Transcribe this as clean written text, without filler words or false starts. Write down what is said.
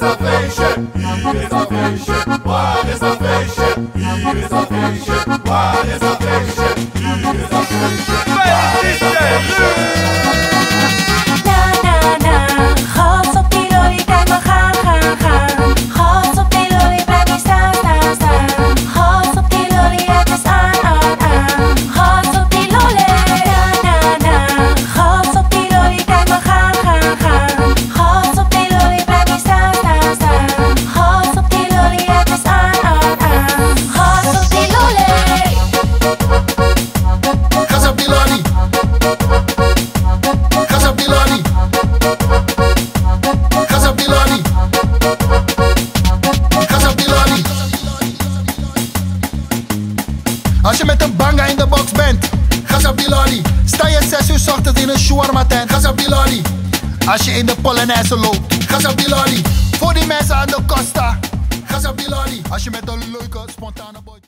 een feestje, hier is een feestje. Waar is een feestje, hier is een feestje. Waar is een feestje, hier is een feestje. Waar is een feestje? Na na na, gas op die lolly, kijk maar gaan, gaan, gaan. Gas op die lolly, blijf niet staan, staan, staan. Gas op die lolly, het is aan, aan, aan. Gas op die lolly. Na na na, gas op die lolly, kijk maar gaan, gaan, gaan. Gas op die lolly, blijf niet staan, staan, staan. Gas op die lolly, het is aan, aan, aan. Gas op die lolly. Gas op die lolly. Gas op die lolly. Gas op die lolly. Gas op die lolly. Als je met een banga in de box bent, gas op die lolly. Sta je 6 uur 's ochtends in een shawarma tent, gas op die lolly. Als je in de Polonaise loopt, gas op die lolly. Voor die mensen aan de Costa, gas op die lolly. Als je met een leuke, spontane boy